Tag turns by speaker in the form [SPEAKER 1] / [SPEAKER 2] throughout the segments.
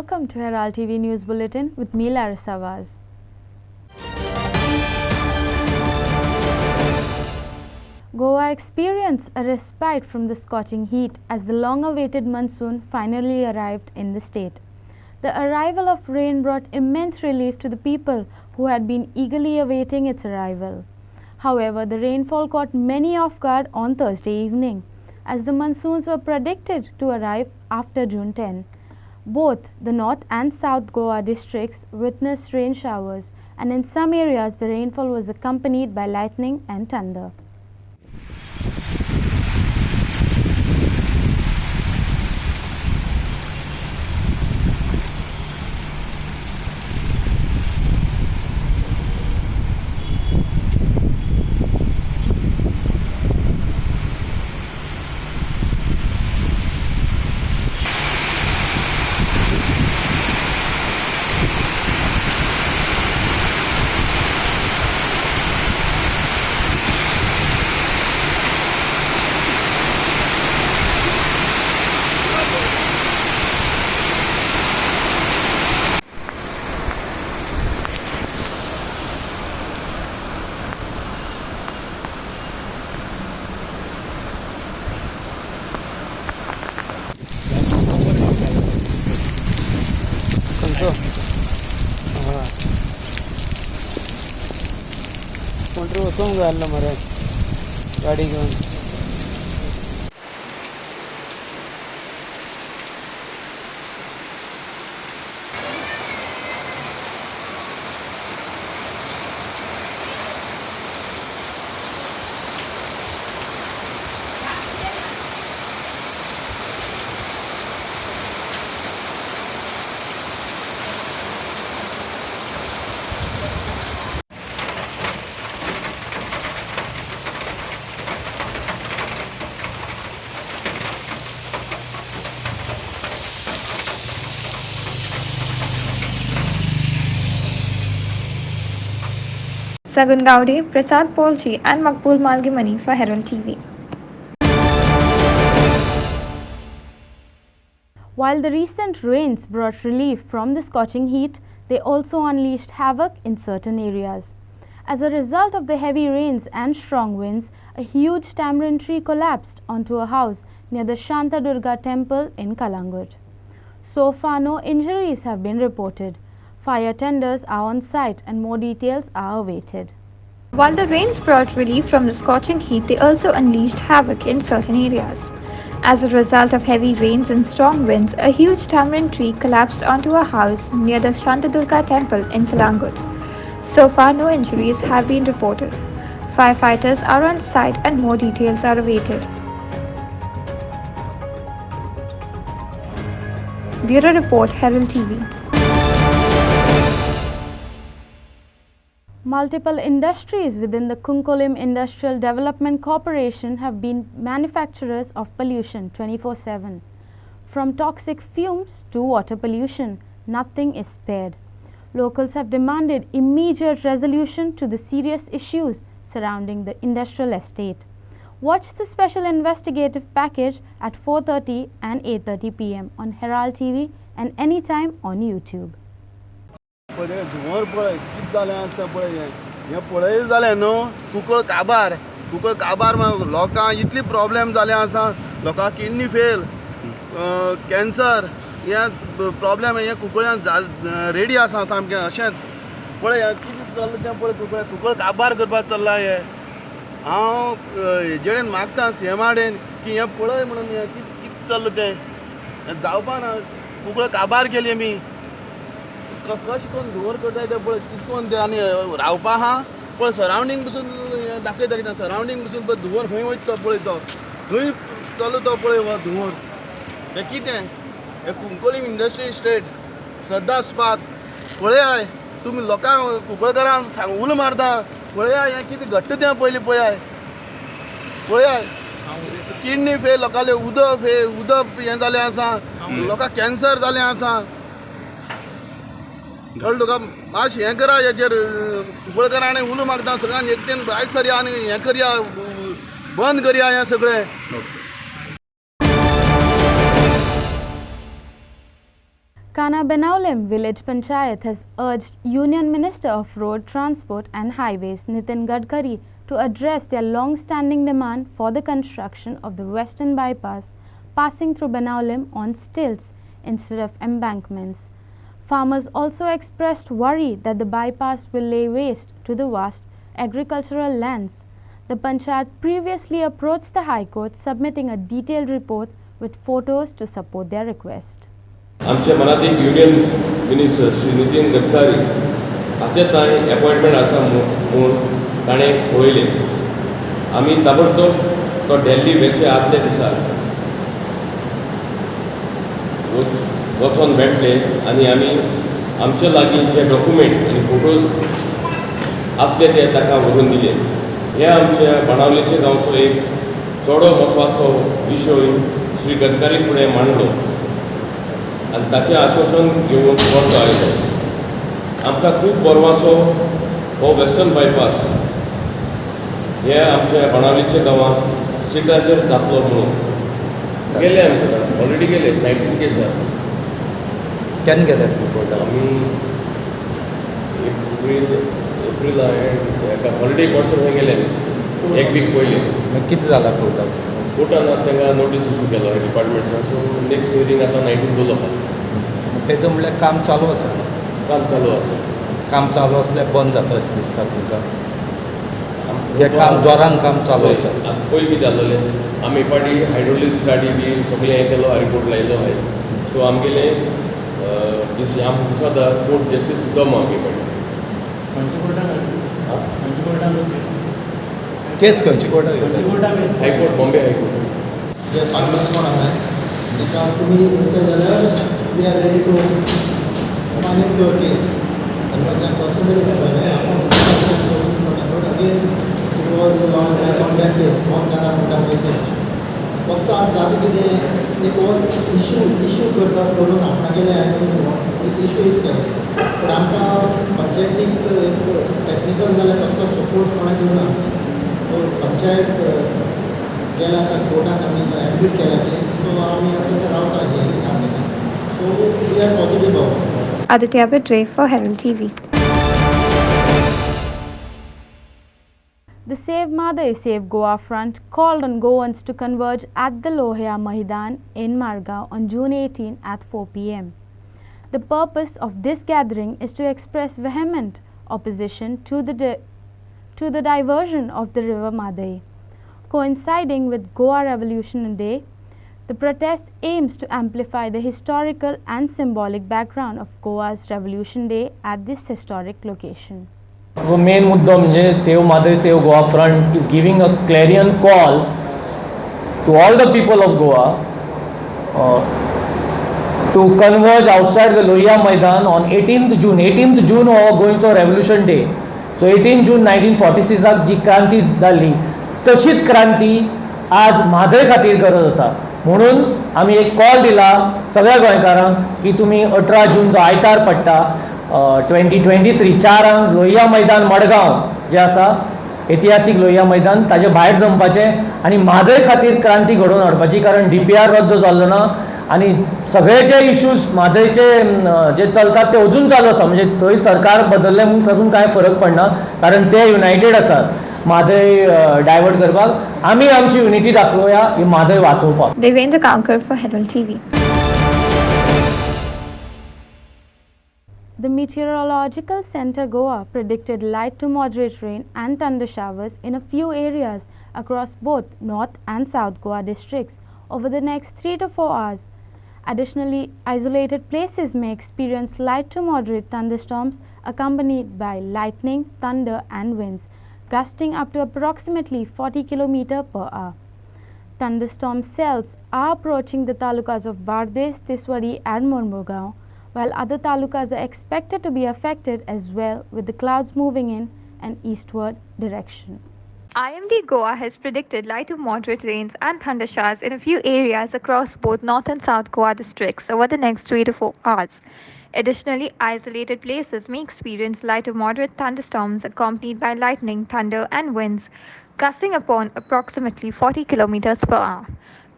[SPEAKER 1] Welcome to Herald TV News Bulletin with me, Larissa Vaz. Goa experienced a respite from the scorching heat as the long-awaited monsoon finally arrived in the state. The arrival of rain brought immense relief to the people who had been eagerly awaiting its arrival. However, the rainfall caught many off guard on Thursday evening, as the monsoons were predicted to arrive after June 10. Both the North and South Goa districts witnessed rain showers, and in some areas the rainfall was accompanied by lightning and thunder.
[SPEAKER 2] गाड़ी घेऊन
[SPEAKER 3] Sagun Gowde, Prasad Polchi and Makbul Malgimani for Herald TV.
[SPEAKER 1] While the recent rains brought relief from the scorching heat, they also unleashed havoc in certain areas. As a result of the heavy rains and strong winds, a huge tamarind tree collapsed onto a house near the Shanta Durga temple in Calangute. So far, no injuries have been reported. Fire tenders are on site and more details are awaited.
[SPEAKER 3] While the rains brought relief from the scorching heat, they also unleashed havoc in certain areas. As a result of heavy rains and strong winds, a huge tamarind tree collapsed onto a house near the Shanta Durga temple in Calangute. So far, no injuries have been reported. Firefighters are on site and more details are awaited. Bureau Report, Herald TV.
[SPEAKER 1] Multiple industries within the Kunkolim Industrial Development Corporation have been manufacturers of pollution 24/7. From toxic fumes to water pollution, nothing is spared. Locals have demanded immediate resolution to the serious issues surrounding the industrial estate. Watch the special investigative package at 4:30 and 8:30 p.m. on Herald TV and anytime on YouTube.
[SPEAKER 2] धुंवर पळय कित जालें आसा पळय हें पळय जालें न्हू कुंकळ काबार लोकांक इतली प्रॉब्लेम जाले आसा लोकांक किडनी फेल कॅन्सर हे प्रॉब्लेम हे कुंकळ्यान रेडी आसा सामकें अशेंच पळय कितें चल्लां तें पळय कुंकळ काबार करपाक चल्लां हे हांव हेजेडेन मागता सीएमाडेन की हें पळय म्हणून हें कितें चल्लां तें जावपा ना कुंकळ काबार केली आमी कशें करून धुंवर करताय ते पळय कितकोन ते आनी रावपा आहा पळय सरावंडींग पसून दाखयता कितें सरावंडींग पसून पळय धुंवर खंय वयता पळय तो खंय चलो तो पळय हो धुंवर हें कितें हें कुंकोलीम इंडस्ट्री इस्टेट श्रद्धास्पाद पळयाय तुमी लोकांक कुंकळकारांक सांग उलो मारता पळयाय हें कितें घडटा तें पयलीं पळयाय किडनी फेल लोकांले उदक हें जालें आसा लोकांक कॅन्सर जालें आसा कळ्ळें तुका मातशें हें करा हेजेर कुंकळकारांनी उलो मागता सगळ्यांनी एकटेन भायर सरया आनी हें करया बंद करया हें सगळें.
[SPEAKER 1] Kana Benaulim Village Panchayat has urged Union Minister of Road Transport and Highways Nitin Gadkari to address their long-standing demand for the construction of the Western Bypass passing through Benaulim on stilts instead of embankments. Farmers also expressed worry that the bypass will lay waste to the vast agricultural lands. The Panchayat previously approached the High Court submitting a detailed report with photos to support their request.
[SPEAKER 4] आमच्या मनात एक union minister Shri Nitin Gadkari हाचे थंय appointment आसा म्हूण ताणें पळयलें. आमी ताबडतोब तो दिल्ली वेचे आदले दिसा वचोन मेळटले आनी आमी आमचे लागीं जे डॉक्युमेंट आनी फोटोज आसले ते ताका व्हरून दिले. हे आमच्या बाणावलेचे गांवचो एक चड म्हत्वाचो विशय श्री गडकरी फुडें मांडलो आनी ताचें आश्वासन घेवन परतो आयलो. आमकां खूब बरवासो हो वेस्टर्न बायपास हे आमच्या बाणावलेच्या गांवांत स्ट्रिटाचेर जातलो म्हणून गेले आमकां ऑलरेडी गेले 19 केसां.
[SPEAKER 5] केन्ना गेल्यात कोर्टाक?
[SPEAKER 4] आमी एप्रील एका हॉलिडे कोर्सार खंय गेले एक वीक पयलीं.
[SPEAKER 5] मागीर कितें जालां कोर्टाक?
[SPEAKER 4] कोर्टान तांकां नोटीस इशू केलो डिपार्टमेंटान. सो नेक्स्ट हियरींग आतां 19 दवरलो.
[SPEAKER 5] तेतून म्हणल्यार काम चालू आसा?
[SPEAKER 4] काम चालू आसा.
[SPEAKER 5] काम चालू आसल्यार बंद जाता अशें दिसता तुमकां? हे काम जोरान काम चालू आसा?
[SPEAKER 4] पयलीं कितें जाल्लें आमी पाटी हायड्रोलिक्स गाडी बी सगळें हें केलो, हायकोर्ट लायलो हाय. सो आमगेले आमकां दिसता कोर्ट जस्टीस दम आमगे पाटी.
[SPEAKER 5] केस खंयची कोर्टाक?
[SPEAKER 4] High court, Bombay high court.
[SPEAKER 6] जे फार्मर्स कोण आसा ताका तुमी उरता जाल्यार we are ready to manage your case. आनी पर्सनली सांगलें but again it was on that face on जाता म्हणटा पळय फक्त आज जाता कितें एक इशू करता करून आपणागेले एक इशू इज केले. पूण आमकां पंचायतीक टॅक्निकल जाल्यार कसलो सपोर्ट कोणा दिवना. सो पंचायत गेला आतां कोर्टाक आमी एडमीट केला केस. सो आमी आतां ते रावता हियरींग आमी. So we are positive about.
[SPEAKER 3] Aditya Bidre for Herald TV.
[SPEAKER 1] The Save Madai Save Goa Front called on Goans to converge at the Lohya Maidan in Margao on June 18 at 4 p.m. The purpose of this gathering is to express vehement opposition to the diversion of the river Madai. Coinciding with Goa Revolution Day, the protest aims to amplify the historical and symbolic background of Goa's Revolution Day at this historic location.
[SPEAKER 7] वो main मुद्दो म्हणजे save Mhadei save Goa front is giving a clarion call to all the people of Goa to converge outside the Lohia Maidan on 18th June. 18th June हो गोंयचो revolution day. So 18 June 1946 जी क्रांती जाल्ली तशीच क्रांती आज म्हादय खातीर गरज आसा. म्हणून आमी एक कॉल दिला सगळ्या गोंयकारांक की तुमी 18 जून जो आयतार पडटा 2023 4 लोहिया मैदान मडगांव जे आसा ऐतिहासीक लोहिया मैदान ताजे भायर जमपाचें आनी म्हादय खातीर क्रांती घडोवन हाडपाची. कारण DPR रद्द जाल्लो ना आनी सगळे जे इश्यूज म्हादयचे जे चलतात ते अजून चालू आसा. म्हणजे थंय सरकार बदललें म्हणून तातूंत कांय फरक पडना कारण ते युनायटेड आसात म्हादय डायवर्ट करपाक. आमी आमची युनिटी दाखोवया ही म्हादय वाचोवपाक.
[SPEAKER 3] Devendra Kankar for Herald TV.
[SPEAKER 1] The Meteorological Center Goa predicted light to moderate rain and thunder showers in a few areas across both North and South Goa districts over the next 3 to 4 hours. Additionally, isolated places may experience light to moderate thunderstorms accompanied by lightning, thunder and winds, gusting up to approximately 40 km per hour. Thunderstorm cells are approaching the talukas of Bardes, Tiswari and Mormugao, while other talukas are expected to be affected as well, with the clouds moving in an eastward direction.
[SPEAKER 3] IMD Goa has predicted light to moderate rains and thunder showers in a few areas across both North and South Goa districts over the next 3 to 4 hours. Additionally, isolated places may experience light to moderate thunderstorms accompanied by lightning, thunder and winds gusting upon approximately 40 km per hour.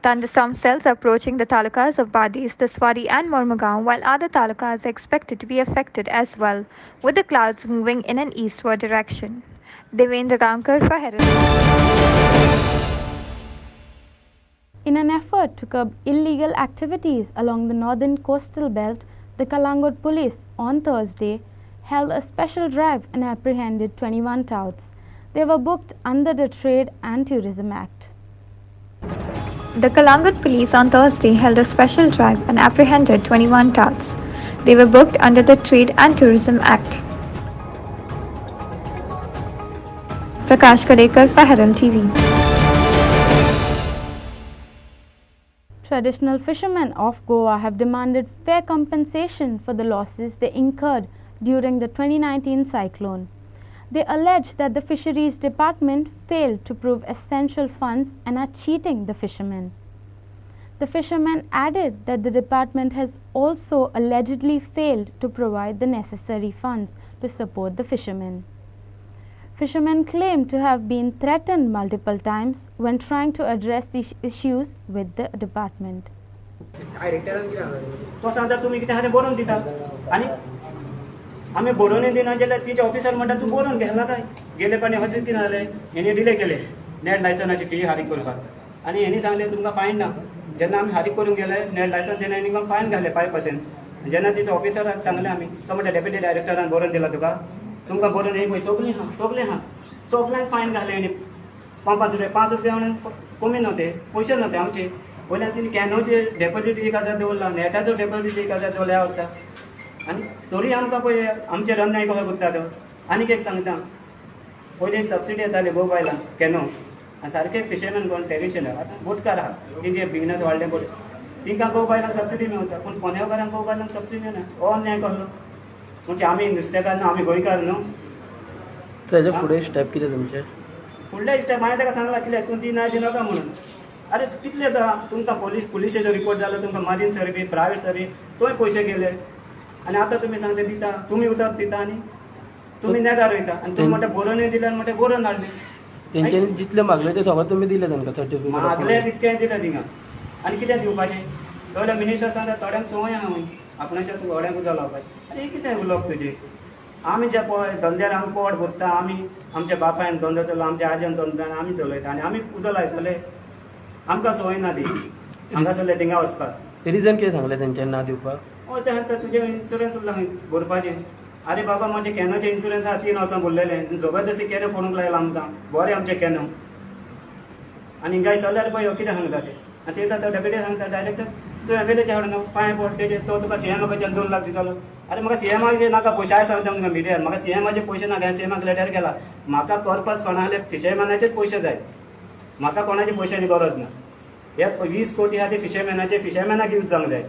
[SPEAKER 3] Thunderstorm cells are approaching the talukas of Badis, Tiswadi and Mormugao, while other talukas are expected to be affected as well, with the clouds moving in an eastward direction. Devendra Gankar for Herald.
[SPEAKER 1] In an effort to curb illegal activities along the northern coastal belt, the Calangute police on Thursday held a special drive and apprehended 21 touts. They were booked under the Trade and Tourism Act.
[SPEAKER 3] The Calangute police on Thursday held a special drive and apprehended 21 touts. They were booked under the Trade and Tourism Act. Prakash Kadekar for Herald TV.
[SPEAKER 1] Traditional fishermen of Goa have demanded fair compensation for the losses they incurred during the 2019 cyclone. They allege that the Fisheries Department failed to prove essential funds and are cheating the fishermen. The fishermen added that the department has also allegedly failed to provide the necessary funds to support the fishermen. Fishermen claim to have been threatened multiple times when trying to address these issues with the department.
[SPEAKER 8] तो सांगता तुम्ही कितें आहा तें बरोवन दिता आनी आमी बरोवनूय दिना जाल्यार तिचे ऑफिसर म्हणटा तूं बरोवन घेतला काय गेले पाणी अशें कितें जालें हेणी डिले केले नेट लायसनाची फी हारीक करपाक आनी हेणी सांगलें तुमकां फायन ना जेन्ना आमी हारीक करून गेले नेट लायसन दिलें आनी आमकां फायन घाले 5%. जेन्ना तिचे ऑफिसराक सांगलें आमी तो म्हणटा डेप्युटी डायरेक्टरान बरोवन दिला तुमकां बरोवन हे पळय सगळीं आहा सगळ्यांक फायन घाले हेणी 5 रुपया म्हणून कमी नव्हते पयशे नव्हते आमचे वयल्यान तिणी कॅनोचे डेपोजीट 1000 दवरला नेटाचो डेपोजीट 1000 दवरला ह्या वर्सा आनी तरी आमकां पळय आमचे रन नाही कशें करता तो आनीक एक सांगता पयलीं एक सबसिडी येताली गोव बायलांक कॅनो आनी सारके फिशरमॅन कोण टेरिशन आतां बोटकार आहा तेंचे बिजनस वाडले पळय तिंकां गोव बायलांक सबसिडी मेळटा पूण पोनेवकारांक गोव बायलांक सबसिडी मेळना हो अन्याय कसलो म्हणजे आमी नुस्तेकार न्हू आमी गोंयकार न्हू
[SPEAKER 9] तेजे फुडें स्टेप कितें तुमचे
[SPEAKER 8] फुडले स्टेप हांवें ताका सांगलां कित्याक तूं ती ना दिनाका म्हणून अरे कितले तुमकां पुलिशेचो रिपोर्ट जालो तुमकां मारीन सर्वीस प्रायवेट सर्वीस तोय पयशे गेले आनी आतां तुमी सांगता दिता तुमी उतर दिता आनी तुमी नेगार वयता आनी तुमी म्हणटा बरोवनूय दिले आनी म्हणटा बरोवन हाडले
[SPEAKER 9] तेंच्यांनी जितले मागले ते सगळे तुमी दिले तांकां सर्टिफिकेट
[SPEAKER 8] मागले तितकें दिलें थिंगा आनी कितें दिवपाचें थोड्या मिनिस्टर सांगता थोड्यांक संवय आहा खंय आपणाच्या थोड्यांक उजो लावपाचें आरे कितें उलोवप तुजें आमी जे पळय धंद्यार आमी पोट भरता आमी आमच्या बापायन धंदो चलला आमच्या आज्यान धंदो आमी चलयता आनी आमी उजो लायतले आमकां संवय ना ती हांगा सरले थिंगा वचपाक
[SPEAKER 9] रिजन कितें सांगलें तेंच्यांनी ना दिवपाक
[SPEAKER 8] हय ते सांगता तुजें इन्शुरन्स उरला खंय भरपाचें अरे बाबा म्हजें कॅनोचें इन्शुरन्स आहा 3 वर्सां भरलेलें जबरदस्ती केरे फोडूंक लायला आमकां बरें आमचें कॅनो आनी हिंगा सरल्यार पळय कितें सांगता ते आनी ते सांगता डेप्युटी सांगता डायरेक्टर तूं एमएलएचे हाडून पांय पड तेजे तो तुका सीएमाकडच्यान 2 लाख दितालो अरे म्हाका सीएमाचे नाका पयशे हांवें सांगता तुमकां मिडियार म्हाका सीएमाचे पयशे नाका हांवें सीएमाक लेटर केला म्हाका पर्पज कोणा आहले फिशरमॅनाचेच पयशे जाय म्हाका कोणाचे पयशांची गरज ना हे 20 कोटी आहा ते फिशरमॅनाचे फिशरमॅनाक यूज जावंक जाय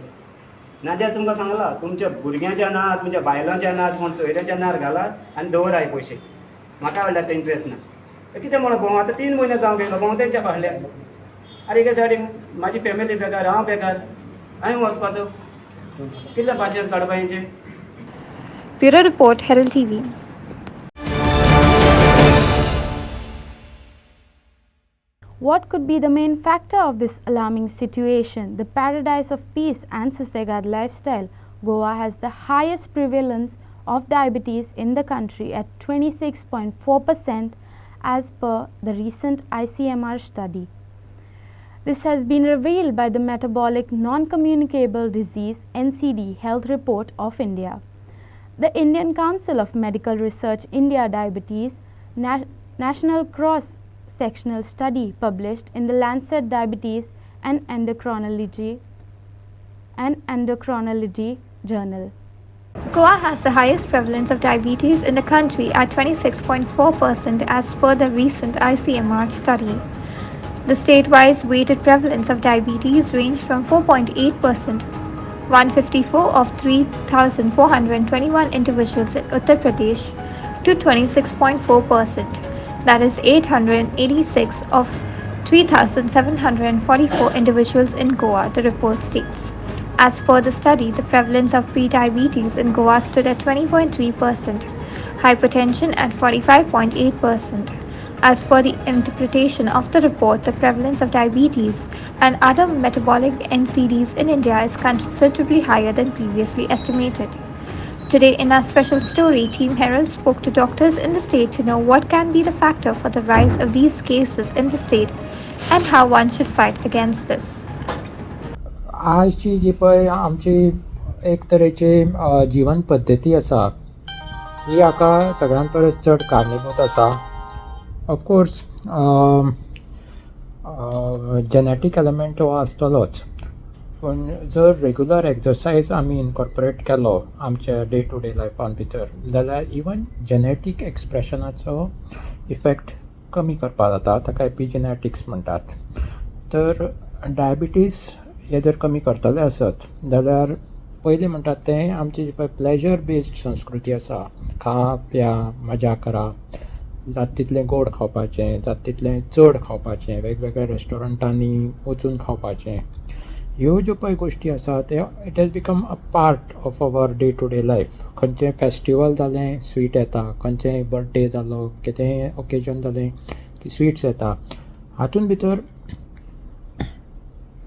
[SPEAKER 8] नाजाल्यार तुमकां सांगला तुमच्या भुरग्यांच्या नात तुमच्या बायलांच्या नात कोण सोयऱ्यांच्या नार घालात आनी दवराय पयशे म्हाका वाडल्यार ते इंट्रस्ट ना कितें म्हणून भोंव आतां 3 म्हयने जावंक गेलो भोंव तेंच्या फाटल्यान अरे एके सायडीन म्हाजी फॅमिली बेकार हांव बेकार हांवें वचपाचो कितले भाशेन काडपा हेंचे
[SPEAKER 3] Bureau Report, Herald TV.
[SPEAKER 1] What could be the main factor of this alarming situation? The paradise of peace and Susegad lifestyle, Goa has the highest prevalence of diabetes in the country at 26.4% as per the recent ICMR study. This has been revealed by the Metabolic Non-Communicable Disease (NCD) Health Report of India. The Indian Council of Medical Research India Diabetes National Cross-Sectional Study published in the Lancet Diabetes and Endocrinology Journal.
[SPEAKER 3] Goa has the highest prevalence of diabetes in the country at 26.4% as per the recent ICMR study. The state-wise weighted prevalence of diabetes ranged from 4.8%, 154 of 3,421 individuals in Uttar Pradesh, to 26.4%, that is 886 of 3,744 individuals in Goa, the report states. As per the study, the prevalence of pre-diabetes in Goa stood at 20.3%, hypertension at 45.8%, As per the interpretation of the report, the prevalence of diabetes and other metabolic NCDs in India is considerably higher than previously estimated. Today, in our special story, Team Herald spoke to doctors in the state to know what can be the factor for the rise of these cases in the state and how one should fight against this.
[SPEAKER 10] आजची जी पळय आमची एक तरेची जीवन पद्दती आसा ही हाका सगळ्यान परस चड कारणीभूत आसा. ऑफकोर्स जेनेटीक एलिमेंट हो आसतलोच, पूण जर रेगुलर एक्सरसायज आमी इनकॉर्पोरेट केलो आमच्या डे टू डे लायफान भितर जाल्यार इवन जेनेटीक एक्सप्रेशनाचो इफेक्ट कमी करपा जाता, ताका एपिजेनेटिक्स म्हणटात. तर डायबिटीज हे जर कमी करतले आसत जाल्यार पयलीं म्हणटात तें आमची जी पळय प्लेजर बेस्ड संस्कृती आसा, खा प्या मजा करा, जाता तितलें गोड खावपाचें, जाता तितलें चड खावपाचें, वेगवेगळ्या रेस्टॉरंटांनी वचून खावपाचें, ह्यो ज्यो पळय गोश्टी आसा ते it has become a part of our day to day life. खंयचें फेस्टिवल जालें स्वीट येता, खंयचेंय बर्थडे जालो, कितेंय ओकेजन जालें की स्वीट्स येता. हातून भितर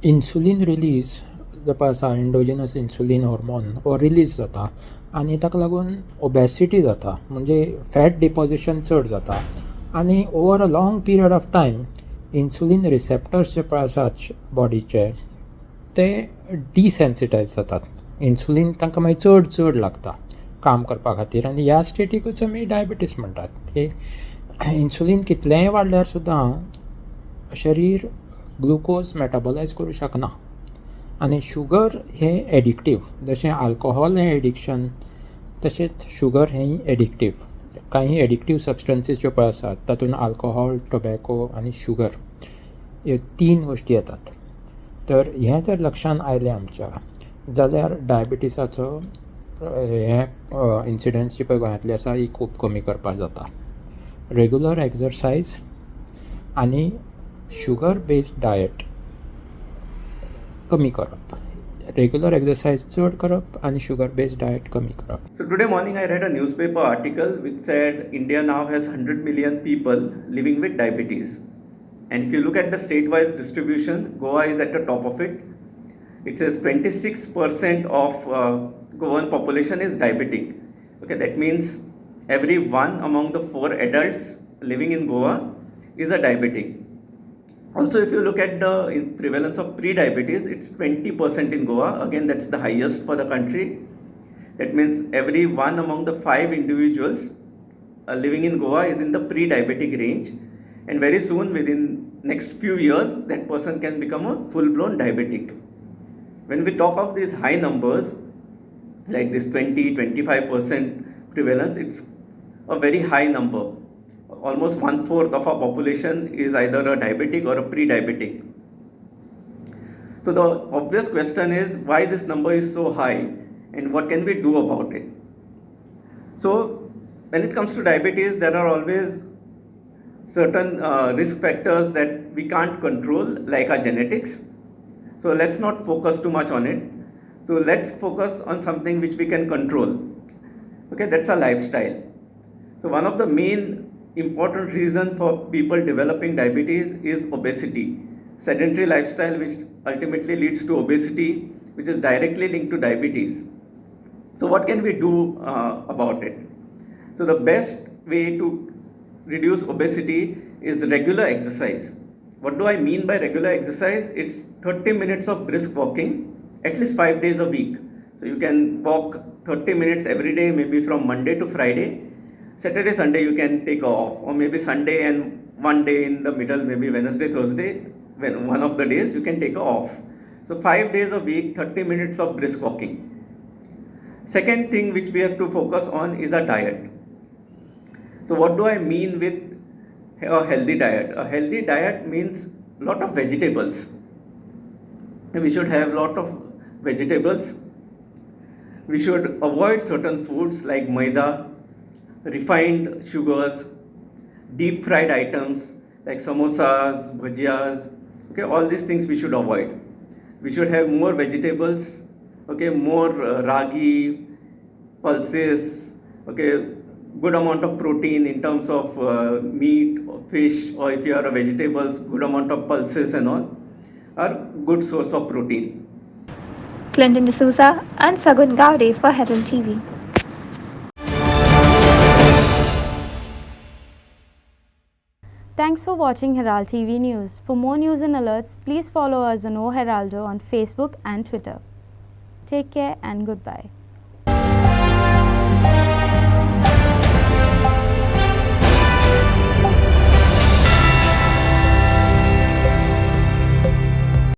[SPEAKER 10] इन्सुलीन रिलीज जो पळय आसा, एंडोजिनस इन्सुलीन हॉर्मोन हो रिलीज जाता आनी ताका लागून ओबेसिटी जाता, म्हणजे फॅट डिपॉजिशन चड जाता. आनी over a long period of time insulin receptors जे पळय आसात बॉडीचे ते डिसेन्सिटायज जातात. इन्सुलीन तांकां मागीर चड लागता काम करपा खातीर आनी ह्या स्टेटीकूच आमी डायबिटीस म्हणटात. की इन्सुलीन कितलेंय वाडल्यार सुद्दां शरीर ग्लुकोज मेटाबोलायज करूं शकना. आनी शुगर हें एडिक्टीव, जशें आल्कोहॉल हें एडिक्शन तशेंच शुगर हें एडिक्टीव. कांय एडिक्टीव सबस्टन्सीस ज्यो पळय आसात तातूंत आल्कोहॉल, टोबॅको आनी शुगर ह्यो 3 गोश्टी येतात. तर हें जर लक्षांत आयलें आमच्या जाल्यार डायबिटीसाचो हें इन्सिडंट्स जी पळय गोंयांतली आसा ही खूब कमी करपाक जाता. रेगुलर एक्सरसायज आनी शुगर बेस्ड डायट कमी करप, रेगुलर एक्सरसायज चड करप आनी शुगर बेस्ड डायट कमी करप.
[SPEAKER 11] So today morning I read a newspaper article which said India now has 100 million people living with diabetes. And if you look at the state-wise distribution, Goa is at the top of it. It says 26% of Goan population is diabetic. Okay, that means every one among the 4 adults living in Goa is a diabetic. Also, if you look at the prevalence of pre-diabetes, it's 20% in Goa. Again, that's the highest for the country. That means every one among the 5 individuals living in Goa is in the pre-diabetic range. And very soon, within next few years, that person can become a full-blown diabetic. When we talk of these high numbers, like this 20-25% prevalence, it's a very high number. Almost 1/4 of our population is either a diabetic or a pre-diabetic. So the obvious question is why this number is so high and what can we do about it? So when it comes to diabetes, there are always certain risk factors that we can't control, like our genetics. So let's not focus too much on it. So let's focus on something which we can control. Okay, that's our lifestyle. So one of the main important reason for people developing diabetes is obesity. Sedentary lifestyle, which ultimately leads to obesity, which is directly linked to diabetes. So what can we do about it? So the best way to reduce obesity is the regular exercise. What do I mean by regular exercise? It's 30 minutes of brisk walking at least 5 days a week. So you can walk 30 minutes every day, maybe from Monday to Friday. Saturday, Sunday you can take off, or maybe Sunday and one day in the middle, maybe Wednesday, Thursday, when one of the days you can take off. So 5 days a week, 30 minutes of brisk walking. Second thing which we have to focus on is our diet. So what do I mean with a healthy diet? A healthy diet means a lot of vegetables. We should have a lot of vegetables. We should avoid certain foods like maida, refined sugars, deep fried items like samosas, bhajiyas. Okay, all these things we should avoid. We should have more vegetables, okay, more ragi, pulses, okay, good amount of protein in terms of meat or fish, or if you are a vegetables, good amount of pulses and all are good source of protein.
[SPEAKER 3] Clinton D'Souza and Sagun Gaude for Herald TV.
[SPEAKER 1] Thanks for watching Herald TV News. For more news and alerts, please follow us on O Heraldo on Facebook and Twitter. Take care and goodbye.